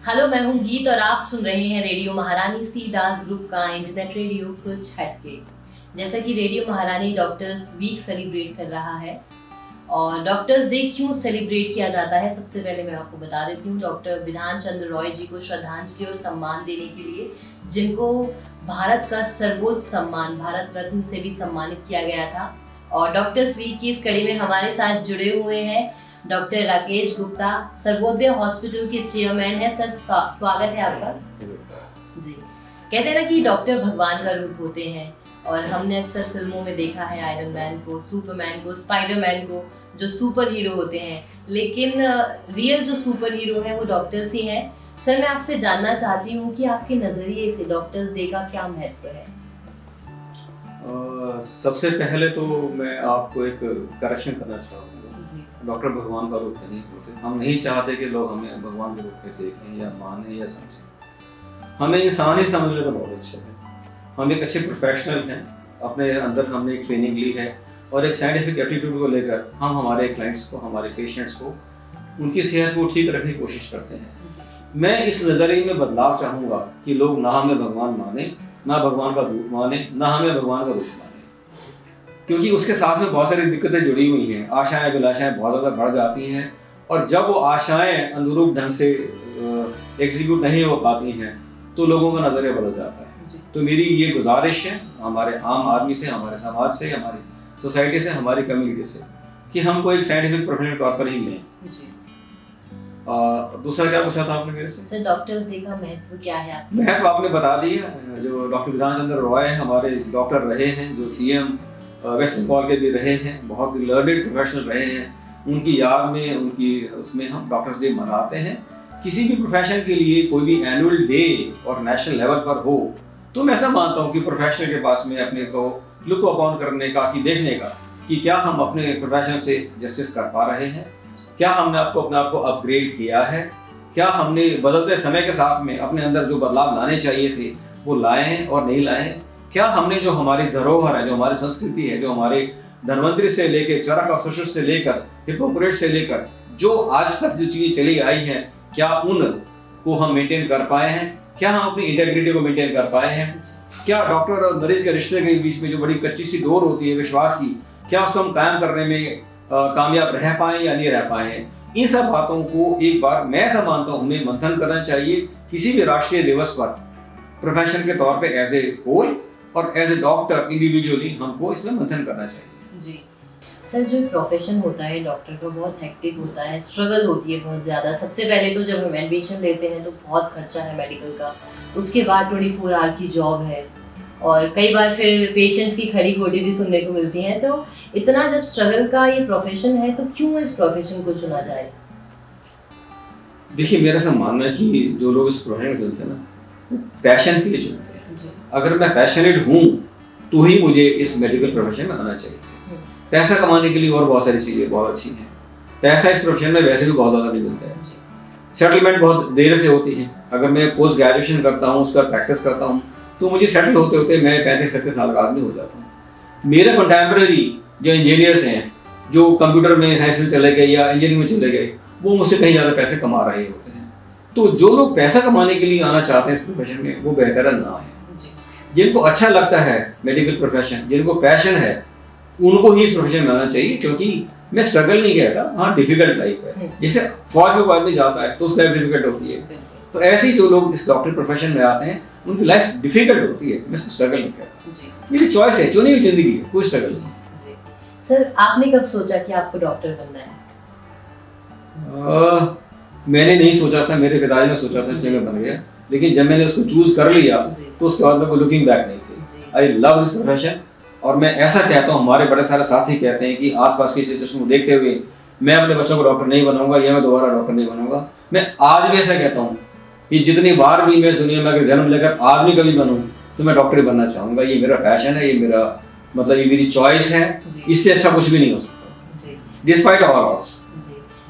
Hello, मैं हूँ गीत और आप सुन रहे हैं रेडियो महारानी सी दास ग्रुप का इंटरनेट रेडियो कुछ हटके। जैसा कि रेडियो महारानी डॉक्टर्स वीक सेलिब्रेट कर रहा है और डॉक्टर्स डे क्यों सेलिब्रेट किया जाता है, सबसे पहले मैं आपको बता देती हूँ। डॉक्टर विधान चंद्र रॉय जी को श्रद्धांजलि और सम्मान देने के लिए, जिनको भारत का सर्वोच्च सम्मान भारत रत्न से भी सम्मानित किया गया था। और डॉक्टर्स वीक की इस कड़ी में हमारे साथ जुड़े हुए हैं डॉक्टर राकेश गुप्ता, सर्वोदय हॉस्पिटल के चेयरमैन है। सर, स्वागत है आपका जी। कहते हैं ना कि डॉक्टर भगवान का रूप होते हैं और हमने अक्सर फिल्मों में देखा है आयरन मैन को, सुपरमैन को, स्पाइडरमैन को, जो सुपर हीरो होते हैं, लेकिन रियल जो सुपर हीरो है वो डॉक्टर्स ही हैं। सर, मैं आपसे जानना चाहती हूँ कि आपके नजरिए से डॉक्टर्स डे का क्या महत्व है? सबसे पहले तो मैं आपको एक करेक्शन करना चाहूँगा। डॉक्टर भगवान का रूप नहीं होते। हम नहीं चाहते कि लोग हमें भगवान के रूप में देखें या माने या समझें। हमें इंसान ही समझ ले तो बहुत अच्छा है। हम एक अच्छे प्रोफेशनल हैं, अपने अंदर हमने एक ट्रेनिंग ली है और एक साइंटिफिक एप्टीट्यूड को लेकर हम हमारे क्लाइंट्स को, हमारे पेशेंट्स को, उनकी सेहत को ठीक रखने की कोशिश करते हैं। मैं इस नज़रिए में बदलाव चाहूँगा कि लोग ना हमें भगवान माने, ना भगवान का रूप माने, ना हमें भगवान का रूप माने, क्योंकि उसके साथ में बहुत सारी दिक्कतें जुड़ी हुई हैं। आशाएं अभिलाषाएं बहुत ज़्यादा बढ़ जाती हैं और जब वो आशाएं अनुरूप ढंग से एग्जीक्यूट नहीं हो पाती हैं तो लोगों का नज़रिया बदल जाता है। तो मेरी ये गुजारिश है हमारे आम आदमी से, हमारे समाज से, हमारी सोसाइटी से, हमारी कम्युनिटी से, कि हमको एक साइंटिफिक प्रोफेशनल तौर पर ही लें। दूसरा क्या पूछा था आपने मेरे से? सर, डॉक्टर्स डे का महत्व क्या है? महत्व आपने बता दिया। जो डॉक्टर विधान चंद्र रॉय हमारे डॉक्टर रहे हैं, जो CM वेस्ट बंगाल के भी रहे हैं, बहुत लर्नेड प्रोफेशनल रहे हैं, उनकी याद में, उनकी उसमें हम डॉक्टर्स डे मनाते हैं। किसी भी प्रोफेशन के लिए कोई भी एनुअल डे और नेशनल लेवल पर हो तो मैं ऐसा मानता हूँ कि प्रोफेशनल के पास में अपने को लुक अपॉन करने का, कि देखने का कि क्या हम अपने प्रोफेशन से जस्टिस कर पा रहे हैं, क्या हमने अपने आप को अपग्रेड किया है, क्या हमने बदलते समय के साथ में अपने अंदर जो बदलाव लाने चाहिए थे वो लाए हैं और नहीं लाए हैं, क्या हमने जो हमारी धरोहर है, जो हमारी संस्कृति है, जो हमारे धन्वंतरि से लेकर चरक और सुश्रुत से लेकर हिप्पोक्रेट्स से लेकर जो आज तक जो चीजें चली आई हैं, क्या उनको हम मेंटेन कर पाए हैं, क्या हम अपनी इंटेग्रिटी को मेंटेन कर पाए हैं, क्या डॉक्टर और मरीज के रिश्ते के बीच में जो बड़ी कच्ची सी डोर होती है विश्वास की, क्या उसको हम कायम करने में कामयाब रह पाए या नहीं रह पाए हैं। इन सब बातों को एक बार मैं ऐसा मानता हूँ हमें मंथन करना चाहिए किसी भी राष्ट्रीय दिवस पर, प्रोफेशन के तौर पे एज ए होल और एज ए डॉक्टर इंडिविजुअली हमको इसमें मंथन करना चाहिए। जी सर, जो प्रोफेशन होता है डॉक्टर का बहुत हेक्टिक होता है, स्ट्रगल होती है बहुत ज़्यादा। सबसे पहले तो जब हम एडमिशन लेते हैं तो बहुत खर्चा है मेडिकल का, उसके बाद 24 आवर की जॉब है और कई बार फिर पेशेंट्स की खरी खोटी भी सुनने को मिलती है। तो इतना जब स्ट्रगल का ये प्रोफेशन है तो क्यों इस प्रोफेशन को चुना जाए? देखिए, मेरा ऐसा मानना है कि जो लोग इस प्रोफेशन को चुनते हैं ना, पैशन के लिए चुनते हैं। अगर मैं पैशनेट हूँ तो ही मुझे इस मेडिकल प्रोफेशन में आना चाहिए। पैसा कमाने के लिए और बहुत सारी चीज़ें बहुत अच्छी हैं। पैसा इस प्रोफेशन में वैसे भी बहुत ज़्यादा नहीं मिलता है। सेटलमेंट बहुत देर से होती है। अगर मैं पोस्ट ग्रेजुएशन करता हूँ, उसका प्रैक्टिस करता हूँ, तो मुझे सेटल होते होते मैं 35-37 साल का आदमी हो जाता हूँ। मेरे कंटेम्प्रेरी जो इंजीनियर्स हैं, जो कंप्यूटर में साइंस में चले गए या इंजीनियरिंग में चले गए, वो मुझसे कहीं ज़्यादा पैसे कमा रहे होते हैं। तो जो लोग पैसा कमाने के लिए आना चाहते हैं इस प्रोफेशन में, वो बेहतर ना है। जिनको अच्छा लगता है मेडिकल प्रोफेशन, जिनको पैशन है, उनको ही इस प्रोफेशन में आना चाहिए। क्योंकि मैं स्ट्रगल नहीं कहता, हाँ डिफिकल्ट लाइफ है। जैसे फौज में आदमी जाता है तो उसकी लाइफ डिफिकल्ट होती है, तो ऐसे ही जो लोग इस डॉक्टर प्रोफेशन में आते हैं उनकी लाइफ डिफिकल्ट होती है। मैं स्ट्रगल नहीं कहता, मेरी चॉइस है, चुनी हुई जिंदगी है, कोई स्ट्रगल नहीं है। सर, आपने कब सोचा कि आपको डॉक्टर बनना है? मैंने नहीं सोचा था, मेरे पिताजी ने सोचा था, इसलिए मैं बन गया। लेकिन जब मैंने उसको चूज कर लिया तो उसके बाद में कोई लुकिंग बैक नहीं थी। I love this profession. और मैं ऐसा कहता हूँ, हमारे बड़े सारे साथी कहते हैं कि आसपास की सिचुएशन को देखते हुए मैं अपने बच्चों को डॉक्टर नहीं बनाऊंगा या मैं दोबारा डॉक्टर नहीं बनूंगा। मैं आज भी ऐसा कहता हूँ कि जितनी बार भी मैं इस दुनिया में अगर जन्म लेकर आदमी कभी बनूं तो मैं डॉक्टर बनना चाहूंगा। ये मेरा पैशन है, ये मेरा मतलब ये मेरी चॉइस है। इससे अच्छा कुछ भी नहीं हो सकता, डिस्पाइट ऑल ऑड्स।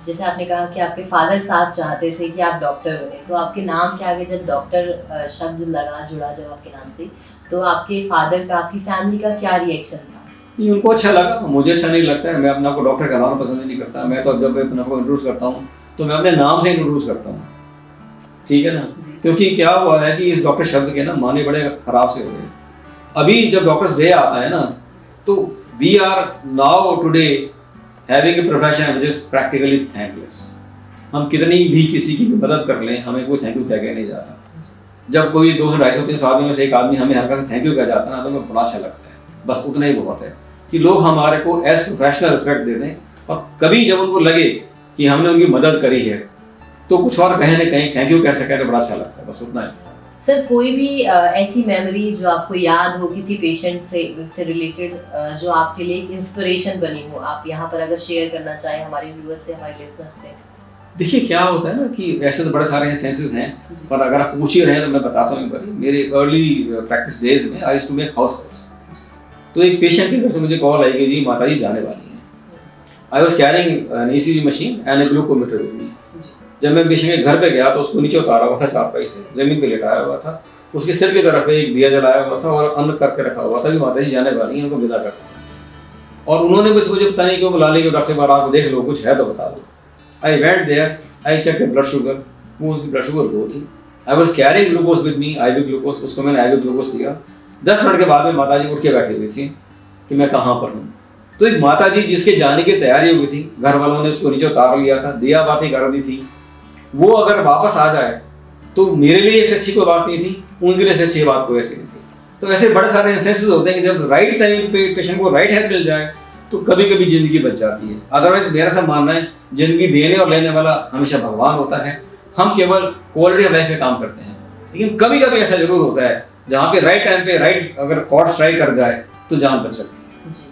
जैसे आपने कहा कि आपके फादर साहब चाहते थे कि आप डॉक्टर बने, तो आपके नाम के आगे जब डॉक्टर शब्द लगा, जुड़ा जब आपके नाम से, तो आपके फादर का, आपकी फैमिली का क्या रिएक्शन था? नहीं, उनको अच्छा लगा, मुझे अच्छा नहीं लगता है। मैं अपने को डॉक्टर कहलाना पसंद नहीं करता। मैं तो जब अपने को इंट्रोड्यूस करता हूँ तो मैं अपने नाम से इंट्रोड्यूस करता हूँ ठीक है ना, जी। क्योंकि क्या हुआ है कि इस डॉक्टर शब्द के ना माने बड़े खराब से हो गए। अभी जब डॉक्टर्स डे आता है ना, तो we are now today having a profession which is practically thankless. हम कितनी भी किसी की भी मदद कर लें, हमें कोई थैंक यू कह के नहीं जाता। जब कोई 200, 250, 300 आदमी में से एक आदमी हमें हल्का से थैंक यू कह जाता है ना, तो हमें बड़ा अच्छा लगता है। बस उतना ही बहुत है कि लोग हमारे को एज प्रोफेशनल रिस्पेक्ट देते हैं, और कभी जब उनको लगे कि हमने उनकी मदद करी है तो कुछ और कहीं ना कहीं थैंक यू कैसे कहते बड़ा अच्छा लगता है। बस उतना ही। सर, कोई भी ऐसी मेमोरी जो आपको याद हो किसी पेशेंट से रिलेटेड, जो आपके लिए एक इंस्पिरेशन बनी हो, आप यहाँ पर अगर शेयर करना चाहें हमारे व्यूअर्स से, हमारे लिसनर्स से? देखिए क्या होता है ना कि वैसे तो बड़े सारे इंस्टेंसेस हैं, जी। पर अगर आप पूछ ही रहे हैं तो मैं बताता हूँ एक बार। मेरे अर्ली प्रैक्टिस डेज में I used to make house calls. तो एक पेशेंट के घर से मुझे कॉल आई कि जी माता जी जाने वाली हैं। I was carrying an ECG machine and a glucometer with me. जब मैं पेशेंट के घर पे गया तो उसको नीचे उतारा हुआ था चारपाई से, जमीन पे लेटाया हुआ था, उसके सिर की तरफ एक दिया जलाया हुआ था और अन्न करके रखा हुआ था कि माता जी जाने वाली हैं, उनको विदा करते हैं। और उन्होंने बस मुझे पता नहीं क्यों बुला लिया कि डॉक्टर साहब आप देख लो, कुछ है तो बता दो। I went there, I check blood sugar, वो उसकी ब्लड शुगर लो थी। I was carrying glucose with me, IV glucose, उसको मैंने आईवी ग्लूकोज दिया। 10 मिनट के बाद में माता जी उठ के बैठी हुई थी कि मैं कहाँ पर हूँ। तो एक माता जी जिसके जाने की तैयारी हुई थी, घर वालों ने उसको नीचे उतार लिया था, दिया बातें कर दी थी, वो अगर वापस आ जाए तो मेरे लिए इससे अच्छी कोई बात नहीं थी, उनके लिए अच्छी बात कोई ऐसी नहीं थी। तो ऐसे बड़े सारे इंस्टेंसेस होते हैं कि जब राइट टाइम पे पेशेंट को राइट हेल्प मिल जाए तो कभी कभी जिंदगी बच जाती है। अदरवाइज मेरा सब मानना है जिंदगी देने और लेने वाला हमेशा भगवान होता है, हम केवल क्वालिटी ऑफ लाइफ पे काम करते हैं। लेकिन कभी कभी ऐसा जरूर होता है जहाँ पे राइट टाइम पे राइट अगर कॉर्ड स्ट्राइक कर जाए तो जान बच सकती है। जी,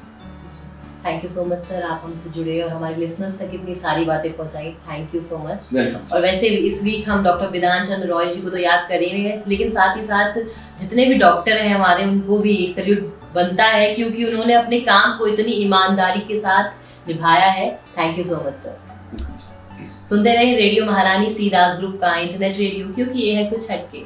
thank you so much sir, आप हमसे जुड़े और हमारे लिसनर्स तक इतनी सारी बातें पहुंचाई। Thank you so much. Welcome. और वैसे इस वीक हम डॉक्टर विधान चंद्र रॉय जी को तो याद कर ही रहे हैं, लेकिन साथ ही साथ जितने भी डॉक्टर हैं हमारे, उनको भी एक सैल्यूट बनता है, क्योंकि उन्होंने अपने काम को इतनी ईमानदारी के साथ निभाया है। Thank you so much sir. सुनते रहिए रेडियो महारानी सी दास ग्रुप का इंटरनेट रेडियो, क्योंकि ये है कुछ हटके।